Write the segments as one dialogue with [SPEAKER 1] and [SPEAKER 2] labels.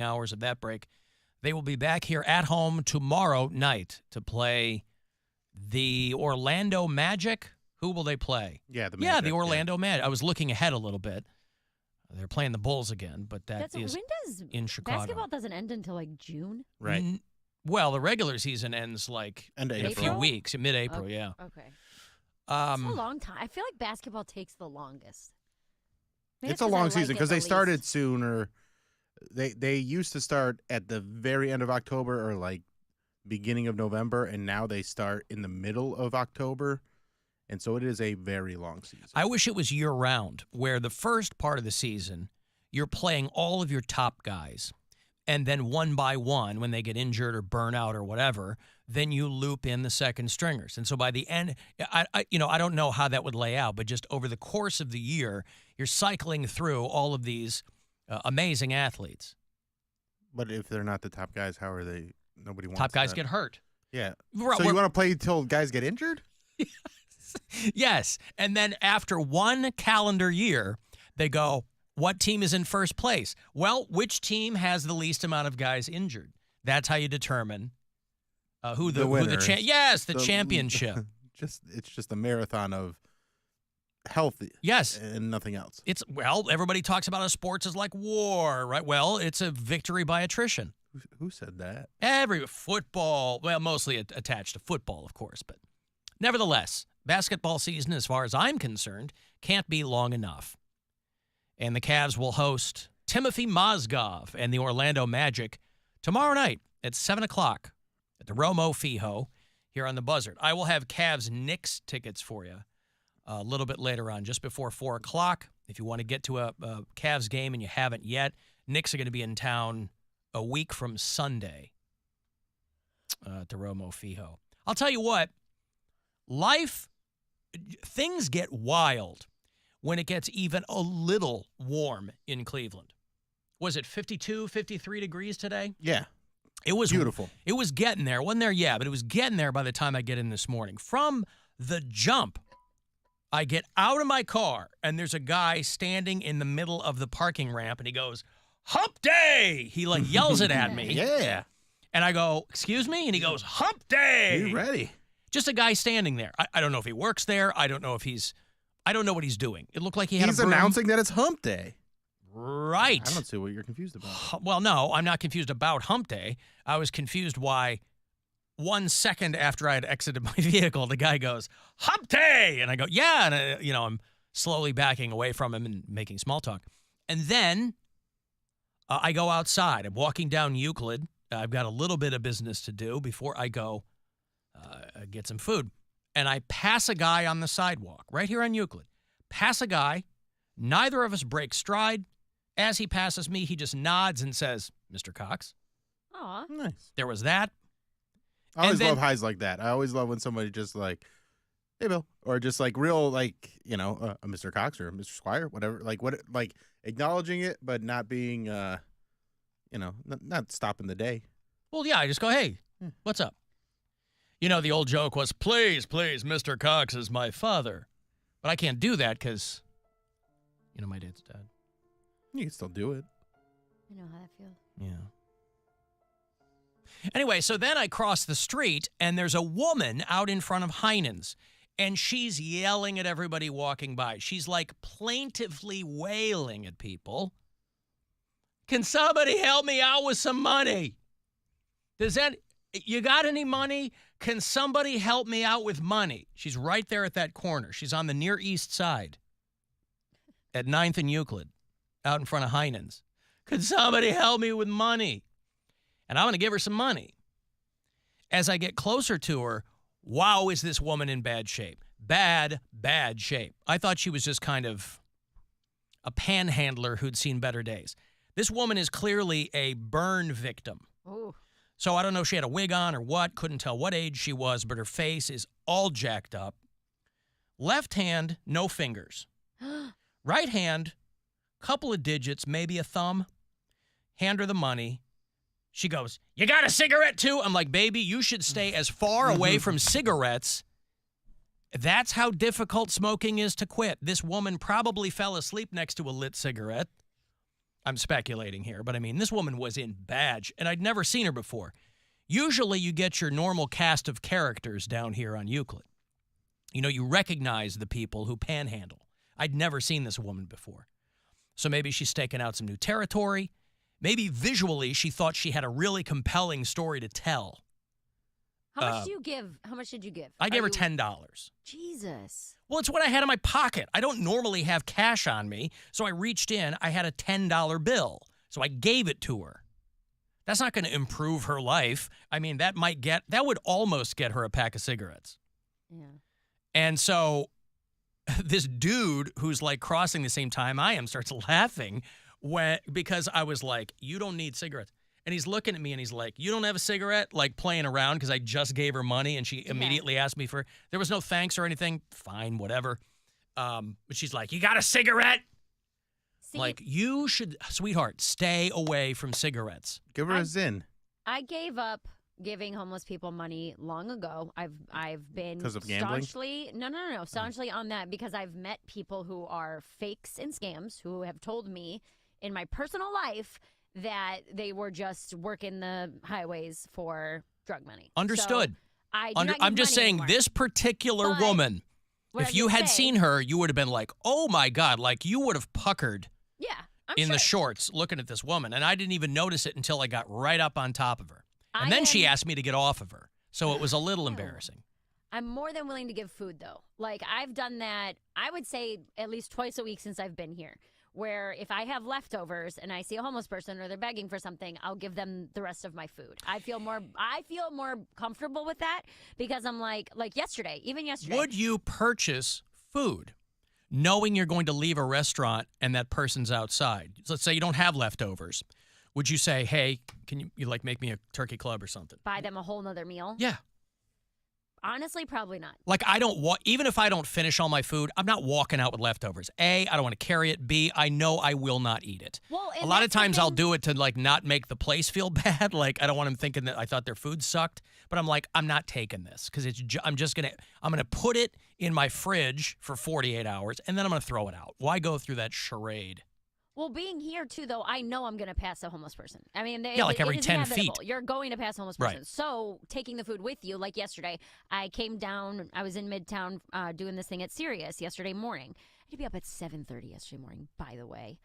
[SPEAKER 1] hours of that break. They will be back here at home tomorrow night to play the Orlando Magic. Who will they play?
[SPEAKER 2] Yeah, the
[SPEAKER 1] Orlando Magic. I was looking ahead a little bit. They're playing the Bulls again, but that's
[SPEAKER 3] when does
[SPEAKER 1] in Chicago.
[SPEAKER 3] Basketball doesn't end until like June?
[SPEAKER 2] Right.
[SPEAKER 1] Well, the regular season ends like
[SPEAKER 2] in
[SPEAKER 1] a few weeks, mid-April, yeah.
[SPEAKER 3] Okay. It's a long time. I feel like basketball takes the longest. Maybe
[SPEAKER 2] it's a long season because they started sooner. They used to start at the very end of October or like beginning of November, and now they start in the middle of October. And so it is a very long season.
[SPEAKER 1] I wish it was year-round, where the first part of the season, you're playing all of your top guys. And then one by one, when they get injured or burn out or whatever, then you loop in the second stringers. And so by the end, I don't know how that would lay out, but just over the course of the year, you're cycling through all of these amazing athletes.
[SPEAKER 2] But if they're not the top guys, how are they? Nobody wants
[SPEAKER 1] top guys
[SPEAKER 2] that.
[SPEAKER 1] Get hurt.
[SPEAKER 2] Yeah. So you want to play until guys get injured?
[SPEAKER 1] Yes. And then after one calendar year, they go, what team is in first place? Well, which team has the least amount of guys injured? That's how you determine who the championship.
[SPEAKER 2] It's just a marathon of health.
[SPEAKER 1] Yes.
[SPEAKER 2] And nothing else.
[SPEAKER 1] Everybody talks about sports as like war, right? Well, it's a victory by attrition.
[SPEAKER 2] Who said that?
[SPEAKER 1] Football, well, mostly attached to football, of course, but nevertheless, basketball season, as far as I'm concerned, can't be long enough. And the Cavs will host Timothy Mozgov and the Orlando Magic tomorrow night at 7 o'clock at the Romo Fijo here on the Buzzard. I will have Cavs-Knicks tickets for you a little bit later on, just before 4 o'clock. If you want to get to a Cavs game and you haven't yet, Knicks are going to be in town a week from Sunday at the Romo Fijo. I'll tell you what, things get wild when it gets even a little warm in Cleveland. Was it 52, 53 degrees today?
[SPEAKER 2] Yeah.
[SPEAKER 1] It was
[SPEAKER 2] beautiful.
[SPEAKER 1] It was getting there. It wasn't there yet, but it was getting there by the time I get in this morning. From the jump, I get out of my car, and there's a guy standing in the middle of the parking ramp, and he goes, "Hump day!" He like yells it at me.
[SPEAKER 2] Yeah.
[SPEAKER 1] And I go, "Excuse me?" And he goes, "Hump day!"
[SPEAKER 2] You ready?
[SPEAKER 1] Just a guy standing there. I don't know if he works there. I don't know what he's doing. It looked like he's
[SPEAKER 2] announcing that it's hump day.
[SPEAKER 1] Right.
[SPEAKER 2] I don't see what you're confused about.
[SPEAKER 1] Well, no, I'm not confused about hump day. I was confused why 1 second after I had exited my vehicle, the guy goes, "Hump day!" And I go, "Yeah." And, I'm slowly backing away from him and making small talk. And then I go outside. I'm walking down Euclid. I've got a little bit of business to do before I go get some food. And I pass a guy on the sidewalk right here on Euclid. Pass a guy. Neither of us break stride. As he passes me, he just nods and says, "Mr. Cox."
[SPEAKER 3] Aw.
[SPEAKER 2] Nice.
[SPEAKER 1] There was that.
[SPEAKER 2] I always love highs like that. I always love when somebody just like, "Hey, Bill," or just like real, like, a Mr. Cox or a Mr. Squire, whatever. Like acknowledging it, but not being, not stopping the day.
[SPEAKER 1] Well, yeah, I just go, "Hey, what's up?" The old joke was, please, Mr. Cox is my father. But I can't do that because, my dad's dead.
[SPEAKER 2] You can still do it.
[SPEAKER 3] I know how that feels.
[SPEAKER 1] Yeah. Anyway, so then I cross the street, and there's a woman out in front of Heinen's, and she's yelling at everybody walking by. She's like plaintively wailing at people. "Can somebody help me out with some money? You got any money? Can somebody help me out with money?" She's right there at that corner. She's on the near east side at 9th and Euclid, out in front of Heinen's. "Could somebody help me with money?" And I'm going to give her some money. As I get closer to her, wow, is this woman in bad shape. Bad shape. I thought she was just kind of a panhandler who'd seen better days. This woman is clearly a burn victim.
[SPEAKER 3] Oh.
[SPEAKER 1] So I don't know if she had a wig on or what. Couldn't tell what age she was, but her face is all jacked up. Left hand, no fingers. Right hand, couple of digits, maybe a thumb. Hand her the money. She goes, "You got a cigarette too?" I'm like, "Baby, you should stay as far away from cigarettes." That's how difficult smoking is to quit. This woman probably fell asleep next to a lit cigarette. I'm speculating here, but I mean, this woman was in badge, and I'd never seen her before. Usually you get your normal cast of characters down here on Euclid. You know, you recognize the people who panhandle. I'd never seen this woman before. So maybe she's staking out some new territory. Maybe visually she thought she had a really compelling story to tell.
[SPEAKER 3] How much do you give? How much did you give?
[SPEAKER 1] I gave her $10.
[SPEAKER 3] Jesus.
[SPEAKER 1] Well, it's what I had in my pocket. I don't normally have cash on me, so I reached in. I had a $10 bill, so I gave it to her. That's not going to improve her life. I mean, that would almost get her a pack of cigarettes.
[SPEAKER 3] Yeah.
[SPEAKER 1] And so this dude who's like crossing the same time I am starts laughing because I was like, you don't need cigarettes. And he's looking at me and he's like, you don't have a cigarette? Like playing around because I just gave her money and she immediately asked me for, there was no thanks or anything. Fine, whatever. But she's like, you got a cigarette?
[SPEAKER 3] See,
[SPEAKER 1] like, you should, sweetheart, stay away from cigarettes.
[SPEAKER 2] Give her a Zyn.
[SPEAKER 3] I gave up giving homeless people money long ago. I've been
[SPEAKER 2] because of gambling?
[SPEAKER 3] staunchly on that because I've met people who are fakes and scams who have told me in my personal life that they were just working the highways for drug money.
[SPEAKER 1] Understood.
[SPEAKER 3] So I'm
[SPEAKER 1] just saying,
[SPEAKER 3] anymore.
[SPEAKER 1] this particular woman, if you had seen her, you would have been like, oh my God, like you would have puckered the shorts looking at this woman. And I didn't even notice it until I got right up on top of her. And then she asked me to get off of her. So it was a little embarrassing.
[SPEAKER 3] I'm more than willing to give food, though. Like, I've done that, I would say, at least twice a week since I've been here. Where if I have leftovers and I see a homeless person or they're begging for something, I'll give them the rest of my food. I feel more comfortable with that because I'm like yesterday, even yesterday.
[SPEAKER 1] Would you purchase food knowing you're going to leave a restaurant and that person's outside? So let's say you don't have leftovers. Would you say, hey, can you like make me a turkey club or something?
[SPEAKER 3] Buy them a whole nother meal?
[SPEAKER 1] Yeah.
[SPEAKER 3] Honestly, probably not.
[SPEAKER 1] Like, even if I don't finish all my food, I'm not walking out with leftovers. A, I don't want to carry it. B, I know I will not eat it.
[SPEAKER 3] Well,
[SPEAKER 1] a lot of times I'll do it to, like, not make the place feel bad. Like, I don't want them thinking that I thought their food sucked. But I'm like, I'm not taking this because I'm going to put it in my fridge for 48 hours, and then I'm going to throw it out. Why go through that charade?
[SPEAKER 3] Well, being here, too, though, I know I'm going to pass a homeless person. I mean,
[SPEAKER 1] like every 10 feet.
[SPEAKER 3] You're going to pass a homeless person.
[SPEAKER 1] Right.
[SPEAKER 3] So taking the food with you, like yesterday, I came down. I was in Midtown doing this thing at Sirius yesterday morning. I had to be up at 7:30 yesterday morning, by the way.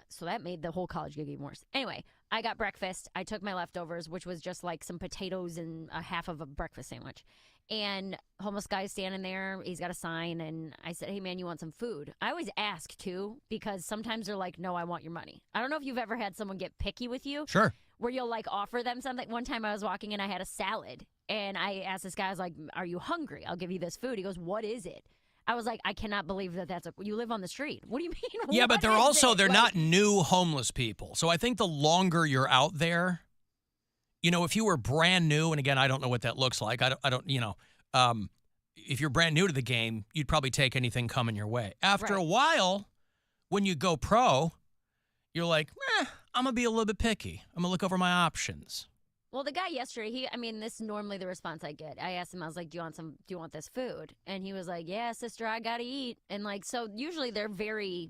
[SPEAKER 3] So that made the whole college gig even worse. Anyway, I got breakfast. I took my leftovers, which was just like some potatoes and a half of a breakfast sandwich. And homeless guy's standing there. He's got a sign. And I said, hey, man, you want some food? I always ask, too, because sometimes they're like, no, I want your money. I don't know if you've ever had someone get picky with you.
[SPEAKER 1] Sure.
[SPEAKER 3] Where you'll, like, offer them something. One time I was walking and I had a salad. And I asked this guy, I was like, are you hungry? I'll give you this food. He goes, what is it? I was like, I cannot believe that you live on the street. What do you mean?
[SPEAKER 1] Yeah, but they're not new homeless people. So I think the longer you're out there, you know, if you were brand new, and again, I don't know what that looks like. I don't, you know, if you're brand new to the game, you'd probably take anything coming your way. After a while, when you go pro, you're like, I'm going to be a little bit picky. I'm going to look over my options.
[SPEAKER 3] Well, the guy yesterday, this is normally the response I get. I asked him, I was like, do you want this food? And he was like, yeah, sister, I got to eat. And like, so usually they're very,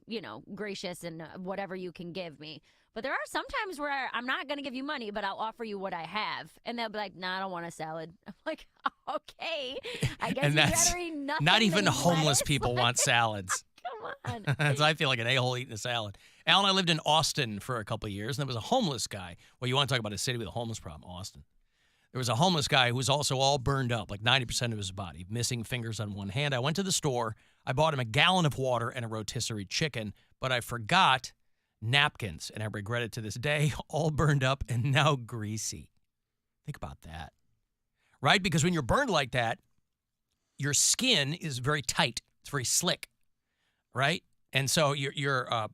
[SPEAKER 3] gracious and whatever you can give me. But there are some times where I'm not going to give you money, but I'll offer you what I have. And they'll be like, nah, I don't want a salad. I'm like, okay. I guess you better eat nothing.
[SPEAKER 1] Not even homeless
[SPEAKER 3] lettuce.
[SPEAKER 1] people want salads.
[SPEAKER 3] Come on.
[SPEAKER 1] So I feel like an a-hole eating a salad. Alan, I lived in Austin for a couple of years, and there was a homeless guy. Well, you want to talk about a city with a homeless problem, Austin. There was a homeless guy who was also all burned up, like 90% of his body, missing fingers on one hand. I went to the store. I bought him a gallon of water and a rotisserie chicken, but I forgot napkins, and I regret it to this day, all burned up and now greasy. Think about that, right? Because when you're burned like that, your skin is very tight. It's very slick, right? And so your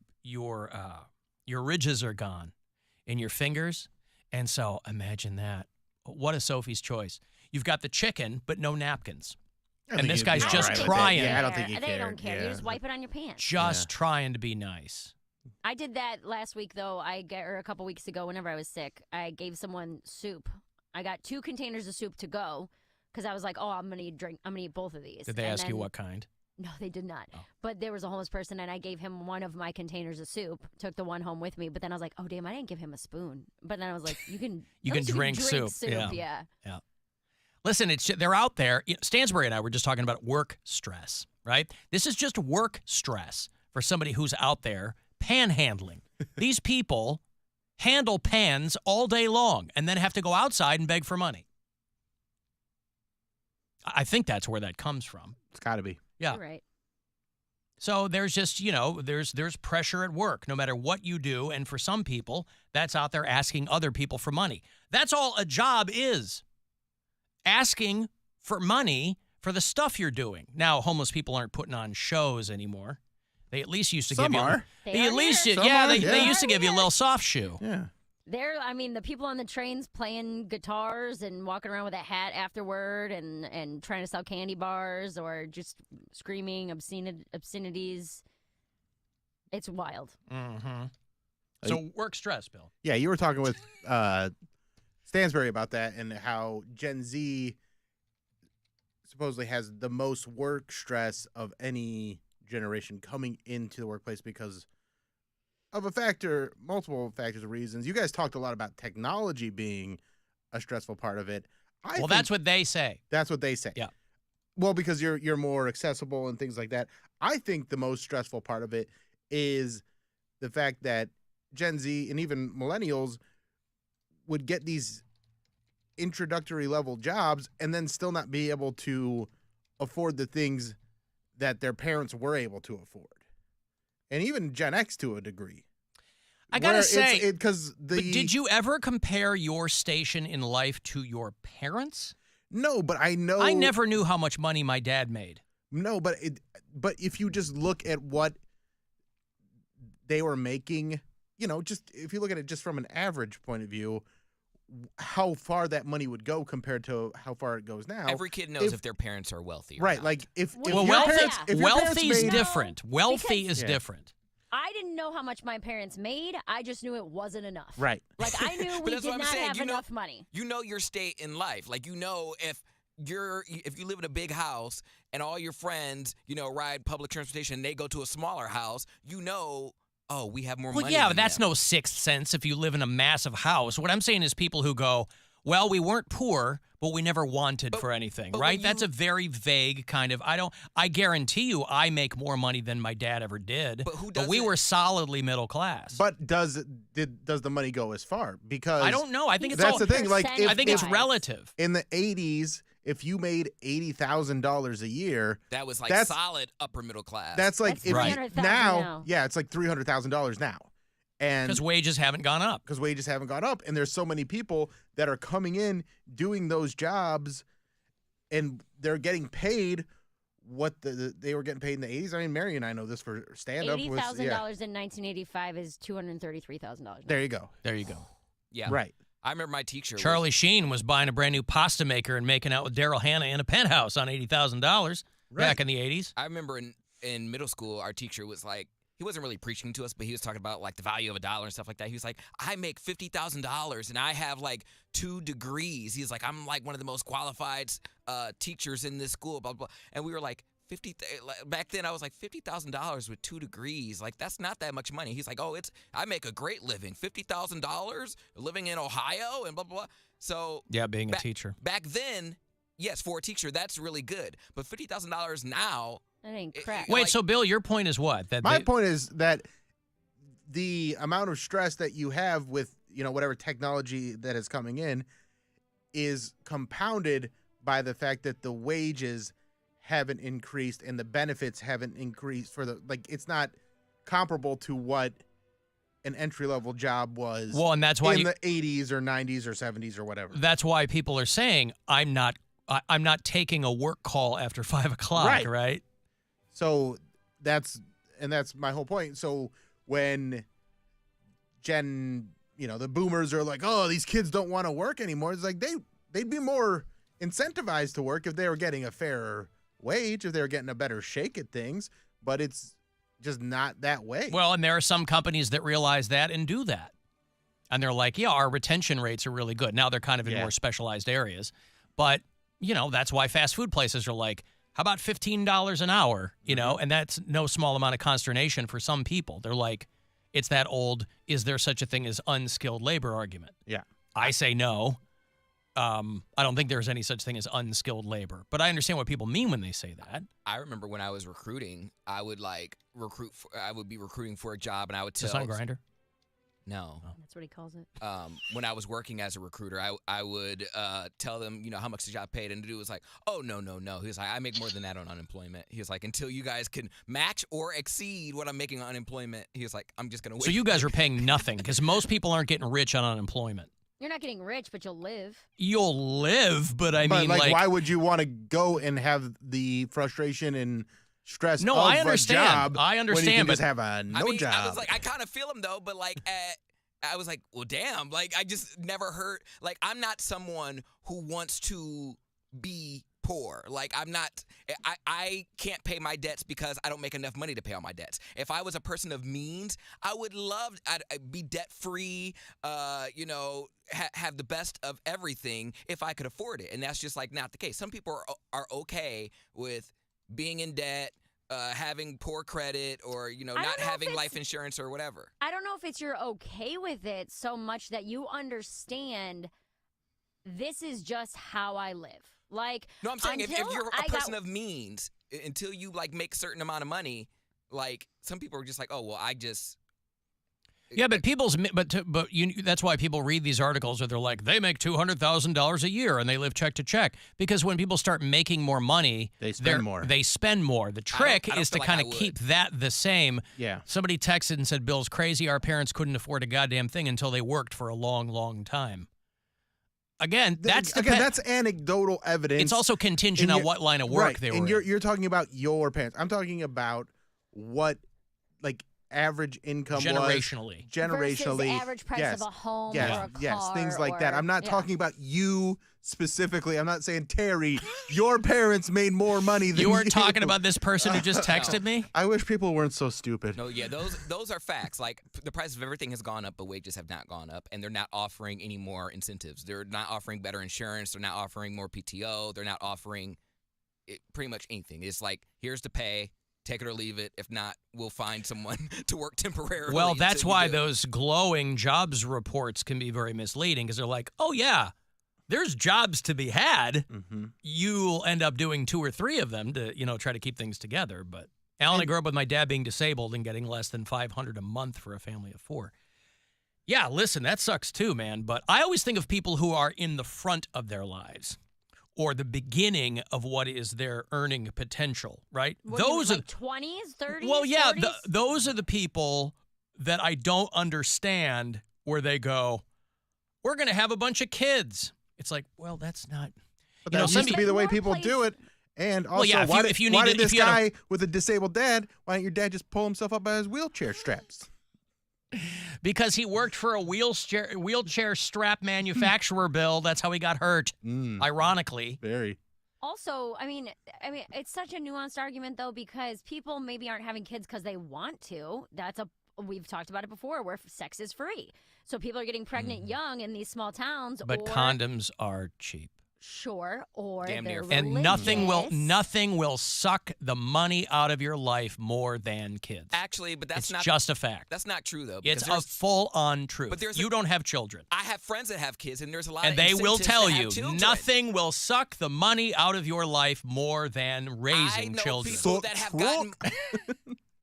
[SPEAKER 1] ridges are gone in your fingers. And so imagine that. What a Sophie's choice. You've got the chicken, but no napkins. And this guy's just trying.
[SPEAKER 2] Yeah, I don't think he cared.
[SPEAKER 3] They don't care.
[SPEAKER 2] Yeah.
[SPEAKER 3] You just wipe it on your pants.
[SPEAKER 1] Just trying to be nice.
[SPEAKER 3] I did that last week, though. Or a couple weeks ago, whenever I was sick, I gave someone soup. I got 2 containers of soup to go because I was like, oh, I'm gonna eat both of these.
[SPEAKER 1] Did they ask you what kind?
[SPEAKER 3] No, they did not.
[SPEAKER 1] Oh.
[SPEAKER 3] But there was a homeless person, and I gave him one of my containers of soup. Took the one home with me, but then I was like, "Oh damn, I didn't give him a spoon." But then I was like, "You can,
[SPEAKER 1] You can drink soup. Yeah.
[SPEAKER 3] Yeah.
[SPEAKER 1] Listen, they're out there. Stansbury and I were just talking about work stress, right? This is just work stress for somebody who's out there panhandling. These people handle pans all day long and then have to go outside and beg for money. I think that's where that comes from.
[SPEAKER 2] It's got to be.
[SPEAKER 1] Yeah.
[SPEAKER 3] You're right.
[SPEAKER 1] So there's just, there's pressure at work no matter what you do. And for some people, that's out there asking other people for money. That's all a job is. Asking for money for the stuff you're doing. Now, homeless people aren't putting on shows anymore. They at least used to
[SPEAKER 2] Some
[SPEAKER 1] give you.
[SPEAKER 2] are.
[SPEAKER 1] They at least,
[SPEAKER 2] Some
[SPEAKER 1] yeah,
[SPEAKER 2] are,
[SPEAKER 1] they
[SPEAKER 2] yeah.
[SPEAKER 1] used to give you a little soft shoe.
[SPEAKER 2] Yeah.
[SPEAKER 3] The people on the trains playing guitars and walking around with a hat afterward and trying to sell candy bars or just screaming obscenities. It's wild.
[SPEAKER 1] Mm-hmm. So work stress, Bill.
[SPEAKER 2] Yeah, you were talking with Stansbury about that and how Gen Z supposedly has the most work stress of any generation coming into the workplace because of multiple factors of reasons. You guys talked a lot about technology being a stressful part of it.
[SPEAKER 1] Well, that's what they say.
[SPEAKER 2] That's what they say.
[SPEAKER 1] Yeah.
[SPEAKER 2] Well, because you're more accessible and things like that. I think the most stressful part of it is the fact that Gen Z and even millennials would get these introductory level jobs and then still not be able to afford the things that their parents were able to afford. And even Gen X to a degree.
[SPEAKER 1] I gotta say,
[SPEAKER 2] but
[SPEAKER 1] did you ever compare your station in life to your parents?
[SPEAKER 2] No, but I know.
[SPEAKER 1] I never knew how much money my dad made.
[SPEAKER 2] No, but if you just look at what they were making, just if you look at it just from an average point of view, how far that money would go compared to how far it goes now.
[SPEAKER 4] Every kid knows if their parents are wealthy or
[SPEAKER 2] right,
[SPEAKER 4] not.
[SPEAKER 2] like if
[SPEAKER 3] Well,
[SPEAKER 2] your parents, if your parents
[SPEAKER 1] wealthy is
[SPEAKER 2] made-
[SPEAKER 1] different. Wealthy is
[SPEAKER 2] Yeah.
[SPEAKER 1] different.
[SPEAKER 3] I didn't know how much my parents made. I just knew it wasn't enough.
[SPEAKER 2] Right.
[SPEAKER 3] Like I knew we
[SPEAKER 4] that's
[SPEAKER 3] did
[SPEAKER 4] what I'm
[SPEAKER 3] not
[SPEAKER 4] saying.
[SPEAKER 3] have
[SPEAKER 4] You know-
[SPEAKER 3] enough money.
[SPEAKER 4] You know your state in life. Like, if you live in a big house and all your friends, ride public transportation and they go to a smaller house, oh, we have more
[SPEAKER 1] Well,
[SPEAKER 4] money.
[SPEAKER 1] yeah,
[SPEAKER 4] than
[SPEAKER 1] but that's
[SPEAKER 4] them.
[SPEAKER 1] no sixth sense if you live in a massive house. What I'm saying is people who go, well, we weren't poor, but we never wanted for anything,
[SPEAKER 4] but
[SPEAKER 1] right?
[SPEAKER 4] when
[SPEAKER 1] That's a very vague kind of, I guarantee you I make more money than my dad ever did.
[SPEAKER 4] But who
[SPEAKER 1] But we
[SPEAKER 4] doesn't?
[SPEAKER 1] were solidly middle class.
[SPEAKER 2] But does the money go as far? Because
[SPEAKER 1] I don't know. I think it's
[SPEAKER 2] that's
[SPEAKER 1] all,
[SPEAKER 2] the thing. Like
[SPEAKER 1] I think it's
[SPEAKER 3] percentage-wise.
[SPEAKER 1] relative.
[SPEAKER 2] in the 80s, if you made $80,000 a year,
[SPEAKER 4] That was like
[SPEAKER 2] That's-
[SPEAKER 4] solid upper middle class.
[SPEAKER 2] that's like
[SPEAKER 3] That's
[SPEAKER 2] if
[SPEAKER 1] Right.
[SPEAKER 2] you,
[SPEAKER 3] $300,000
[SPEAKER 2] now,
[SPEAKER 3] now.
[SPEAKER 2] yeah, it's like $300,000 now, and
[SPEAKER 1] Because wages haven't gone up.
[SPEAKER 2] because wages haven't gone up, and there's so many people that are coming in doing those jobs, and they're getting paid what they were getting paid in the 80s. I mean, Mary and I know this for stand up.
[SPEAKER 3] $80,000 in 1985 is $233,000.
[SPEAKER 2] There you go.
[SPEAKER 1] There you go.
[SPEAKER 4] yeah.
[SPEAKER 2] Right.
[SPEAKER 4] I remember my teacher.
[SPEAKER 1] Charlie Sheen was buying a brand new pasta maker and making out with Daryl Hannah in a penthouse on $80,000 back in the 80s.
[SPEAKER 4] I remember in middle school, our teacher was like, he wasn't really preaching to us, but he was talking about like the value of $1 and stuff like that. He was like, I make $50,000 and I have like 2 degrees. He's like, I'm like one of the most qualified teachers in this school, blah, blah. And we were like, back then I was like $50,000 with 2 degrees. Like, that's not that much money. He's like, I make a great living. $50,000 living in Ohio and blah, blah, blah. So
[SPEAKER 1] Yeah, being a teacher.
[SPEAKER 4] back then, yes, for a teacher, that's really good. But $50,000 now,
[SPEAKER 3] That ain't crap.
[SPEAKER 1] Wait,
[SPEAKER 4] like-
[SPEAKER 1] so Bill, your point is what? That
[SPEAKER 2] My
[SPEAKER 1] they-
[SPEAKER 2] point is that the amount of stress that you have with whatever technology that is coming in is compounded by the fact that the wages haven't increased and the benefits haven't increased it's not comparable to what an entry level job was
[SPEAKER 1] Well, and that's why
[SPEAKER 2] in the 80s or 90s or 70s or whatever.
[SPEAKER 1] that's why people are saying I'm not taking a work call after 5 o'clock, right?
[SPEAKER 2] So that's my whole point. So when the boomers are like, oh, these kids don't want to work anymore. It's like they'd be more incentivized to work if they were getting a fairer wage, if they were getting a better shake at things. But it's just not that way.
[SPEAKER 1] Well, and there are some companies that realize that and do that. And they're like, yeah, our retention rates are really good. Now they're kind of in
[SPEAKER 2] Yeah.
[SPEAKER 1] more specialized areas. But, that's why fast food places are like, How about $15 an hour? You know, and that's no small amount of consternation for some people. They're like, it's that old, is there such a thing as unskilled labor argument?
[SPEAKER 2] Yeah.
[SPEAKER 1] I say no. I don't think there's any such thing as unskilled labor, but I understand what people mean when they say that.
[SPEAKER 4] I remember when I was recruiting, I would be recruiting for a job, and I would tell.
[SPEAKER 1] Is this on Grindr?
[SPEAKER 4] No.
[SPEAKER 3] That's what he calls it.
[SPEAKER 4] When I was working as a recruiter, I would tell them, how much the job paid, and the dude was like, "Oh, no." He was like, "I make more than that on unemployment." He was like, "Until you guys can match or exceed what I'm making on unemployment," he was like, "I'm just gonna wait."
[SPEAKER 1] So you guys are paying nothing because most people aren't getting rich on unemployment.
[SPEAKER 3] You're not getting rich, but you'll live.
[SPEAKER 1] You'll live, but I mean,
[SPEAKER 2] like, why would you want to go and have the frustration and stress?
[SPEAKER 1] No,
[SPEAKER 2] of
[SPEAKER 1] I understand.
[SPEAKER 2] A job
[SPEAKER 1] I understand,
[SPEAKER 2] when you can
[SPEAKER 1] but
[SPEAKER 2] just have a no job.
[SPEAKER 4] I was like, I kind of feel him though, but like, I was like, well, damn. Like, I just never heard. Like, I'm not someone who wants to be poor. Like, I can't pay my debts because I don't make enough money to pay all my debts. If I was a person of means, I would I'd be debt free, have the best of everything if I could afford it. And that's just like not the case. Some people are okay with being in debt, having poor credit, or not having life insurance or whatever.
[SPEAKER 3] I don't know if it's you're okay with it so much that you understand this is just how I live. Like,
[SPEAKER 4] no, I'm saying if you're a person of means, until you like make a certain amount of money, like some people are just like, oh well, I just.
[SPEAKER 1] Yeah, but that's why people read these articles where they're like, they make $200,000 a year and they live check to check. Because when people start making more money,
[SPEAKER 2] they spend more.
[SPEAKER 1] They spend more. The trick is to kind of keep that the same.
[SPEAKER 2] Yeah.
[SPEAKER 1] Somebody texted and said, Bill's crazy. Our parents couldn't afford a goddamn thing until they worked for a long, long time. Again, that's
[SPEAKER 2] anecdotal evidence.
[SPEAKER 1] It's also contingent on what line of work they were in.
[SPEAKER 2] And you're talking about your parents. I'm talking about what, like, average income
[SPEAKER 1] generationally.
[SPEAKER 3] Versus average price of a home or a car.
[SPEAKER 2] Yes, things like that. I'm not talking about you specifically. I'm not saying, Terry, your parents made more money than you.
[SPEAKER 1] You weren't talking about this person who just texted me?
[SPEAKER 2] I wish people weren't so stupid.
[SPEAKER 4] No, yeah, those are facts. Like, the price of everything has gone up, but wages have not gone up, and they're not offering any more incentives. They're not offering better insurance. They're not offering more PTO. They're not offering pretty much anything. It's like, here's the pay. Take it or leave it. If not, we'll find someone to work temporarily.
[SPEAKER 1] Well, that's why those glowing jobs reports can be very misleading, because they're like, oh, yeah, there's jobs to be had. Mm-hmm. You'll end up doing 2 or 3 of them to, try to keep things together. But Alan, I grew up with my dad being disabled and getting less than $500 a month for a family of 4. Yeah, listen, that sucks too, man. But I always think of people who are in the front of their lives, or the beginning of what is their earning potential, right?
[SPEAKER 3] Those are 20s, 30s.
[SPEAKER 1] Well, yeah,
[SPEAKER 3] 40s?
[SPEAKER 1] Those are the people that I don't understand, where they go, "We're going to have a bunch of kids." It's like, well, that's not.
[SPEAKER 2] But that used to be the way people do it. And also, why did this guy with a disabled dad? Why didn't your dad just pull himself up by his wheelchair straps?
[SPEAKER 1] Because he worked for a wheelchair strap manufacturer, Bill. That's how he got hurt, ironically.
[SPEAKER 2] Very.
[SPEAKER 3] Also, I mean, it's such a nuanced argument, though, because people maybe aren't having kids because they want to. We've talked about it before, where sex is free. So people are getting pregnant young in these small towns.
[SPEAKER 1] But condoms are cheap.
[SPEAKER 3] Sure, or
[SPEAKER 4] damn near
[SPEAKER 3] they're
[SPEAKER 1] and nothing will suck the money out of your life more than kids.
[SPEAKER 4] Actually, but that's
[SPEAKER 1] it's just a fact.
[SPEAKER 4] That's not true, though.
[SPEAKER 1] It's a full-on truth.
[SPEAKER 4] But
[SPEAKER 1] you don't have children.
[SPEAKER 4] I have friends that have kids, and there's a lot
[SPEAKER 1] and
[SPEAKER 4] of
[SPEAKER 1] they will tell you
[SPEAKER 4] nothing
[SPEAKER 1] will suck the money out of your life more than raising children.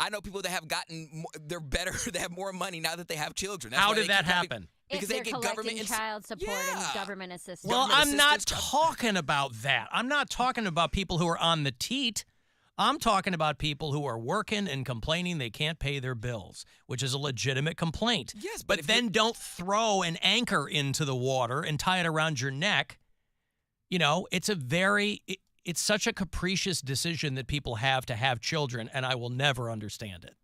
[SPEAKER 4] I know people that have gotten. They're better. They have more money now that they have children. That's
[SPEAKER 1] How did that happen?
[SPEAKER 3] Because they get government child support and government assistance.
[SPEAKER 1] Well, I'm not talking about that. I'm not talking about people who are on the teat. I'm talking about people who are working and complaining they can't pay their bills, which is a legitimate complaint.
[SPEAKER 4] Yes,
[SPEAKER 1] but then don't throw an anchor into the water and tie it around your neck. It's such a capricious decision that people have to have children, and I will never understand it.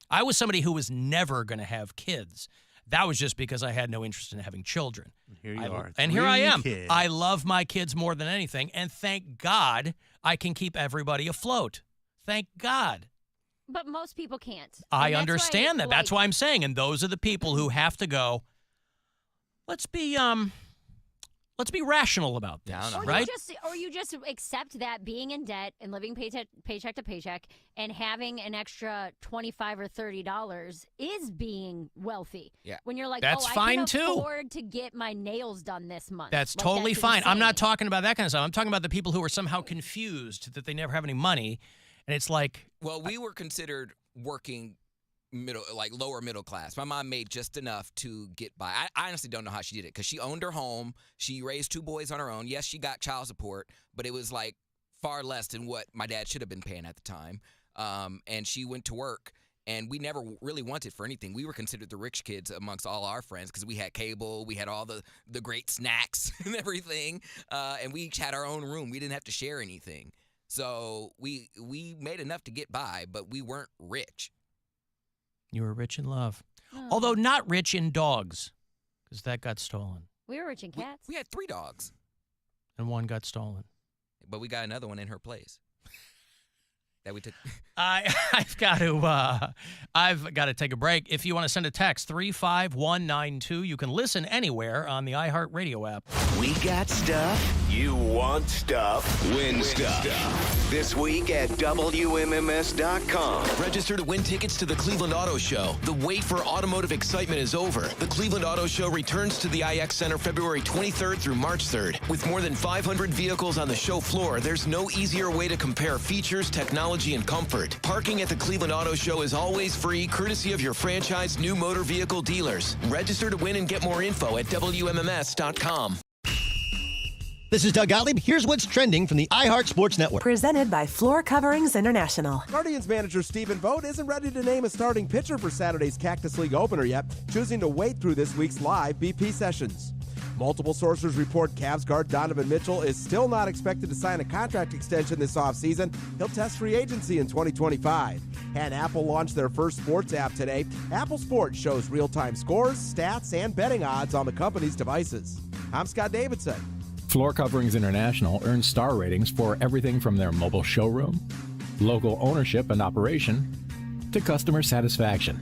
[SPEAKER 1] I was somebody who was never going to have kids. That was just because I had no interest in having children.
[SPEAKER 2] Here you are.
[SPEAKER 1] And here I am.
[SPEAKER 2] Kids.
[SPEAKER 1] I love my kids more than anything, and thank God I can keep everybody afloat. Thank God.
[SPEAKER 3] But most people can't.
[SPEAKER 1] I understand that. That's why I'm saying, and those are the people who have to go, let's be let's be rational about this,
[SPEAKER 4] Yeah, I don't know.
[SPEAKER 1] right?
[SPEAKER 3] Or you just accept that being in debt and living paycheck to paycheck and having an extra $25 or $30 is being wealthy.
[SPEAKER 4] Yeah.
[SPEAKER 3] When you're like,
[SPEAKER 1] That's
[SPEAKER 3] I
[SPEAKER 1] fine,
[SPEAKER 3] can
[SPEAKER 1] too.
[SPEAKER 3] afford to get my nails done this month.
[SPEAKER 1] That's
[SPEAKER 3] Like,
[SPEAKER 1] totally
[SPEAKER 3] that's
[SPEAKER 1] fine. I'm not
[SPEAKER 3] insane.
[SPEAKER 1] talking about that kind of stuff. I'm talking about the people who are somehow confused that they never have any money. And it's like,
[SPEAKER 4] Well, we were considered working lower middle class. My mom made just enough to get by. I honestly don't know how she did it because she owned her home. She raised 2 boys on her own. Yes, she got child support, but it was like far less than what my dad should have been paying at the time. And she went to work, and we never really wanted for anything. We were considered the rich kids amongst all our friends because we had cable, we had all the great snacks and everything, and we each had our own room. We didn't have to share anything. So we made enough to get by, but we weren't rich.
[SPEAKER 1] you were rich in love.
[SPEAKER 3] Oh.
[SPEAKER 1] Although not rich in dogs, because that got stolen.
[SPEAKER 3] We were rich in cats.
[SPEAKER 4] We had 3 dogs,
[SPEAKER 1] And one got stolen.
[SPEAKER 4] but we got another one in her place that we took.
[SPEAKER 1] I've got to take a break. If you want to send a text, 35192, you can listen anywhere on the iHeartRadio app.
[SPEAKER 5] We got stuff. You want stuff. Win stuff. This week at WMMS.com.
[SPEAKER 6] Register to win tickets to the Cleveland Auto Show. The wait for automotive excitement is over. The Cleveland Auto Show returns to the IX Center February 23rd through March 3rd. With more than 500 vehicles on the show floor, there's no easier way to compare features, technology, and comfort. Parking at the Cleveland Auto Show is always free, courtesy of your franchise new motor vehicle dealers. Register to win and get more info at WMMS.com.
[SPEAKER 7] This is Doug Gottlieb. Here's what's trending from the iHeart Sports Network.
[SPEAKER 8] Presented by Floor Coverings International.
[SPEAKER 9] Guardians manager Stephen Vogt isn't ready to name a starting pitcher for Saturday's Cactus League opener yet, choosing to wait through this week's live BP sessions. Multiple sources report Cavs guard Donovan Mitchell is still not expected to sign a contract extension this offseason. He'll test free agency in 2025. And Apple launched their first sports app today. Apple Sports shows real-time scores, stats, and betting odds on the company's devices. I'm Scott Davidson.
[SPEAKER 10] Floor Coverings International earns star ratings for everything from their mobile showroom, local ownership and operation, to customer satisfaction.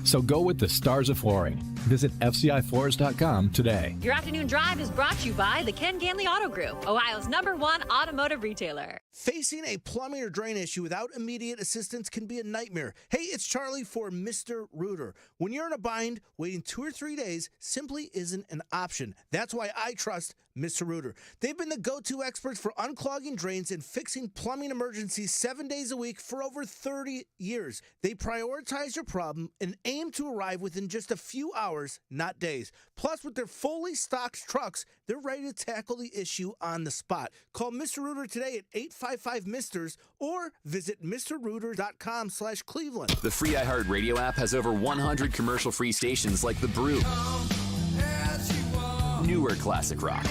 [SPEAKER 10] So go with the stars of flooring. Visit FCIFloors.com today.
[SPEAKER 11] Your afternoon drive is brought to you by the Ken Ganley Auto Group, Ohio's #1 automotive retailer.
[SPEAKER 12] Facing a plumbing or drain issue without immediate assistance can be a nightmare. Hey, it's Charlie for Mr. Rooter. When you're in a bind, waiting 2 or 3 days simply isn't an option. That's why I trust Mr. Rooter. They've been the go-to experts for unclogging drains and fixing plumbing emergencies 7 days a week for over 30 years. They prioritize your problem and aim to arrive within just a few hours, not days. Plus, with their fully stocked trucks, they're ready to tackle the issue on the spot. Call Mr. Rooter today at 855-MISTERS or visit MrRooter.com/Cleveland.
[SPEAKER 13] The free iHeartRadio app has over 100 commercial-free stations like The Brew, newer classic rock.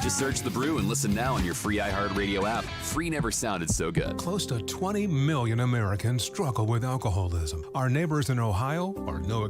[SPEAKER 13] Just search The Brew and listen now on your free iHeartRadio app. Free never sounded so good.
[SPEAKER 14] Close to 20 million Americans struggle with alcoholism. Our neighbors in Ohio are no exception.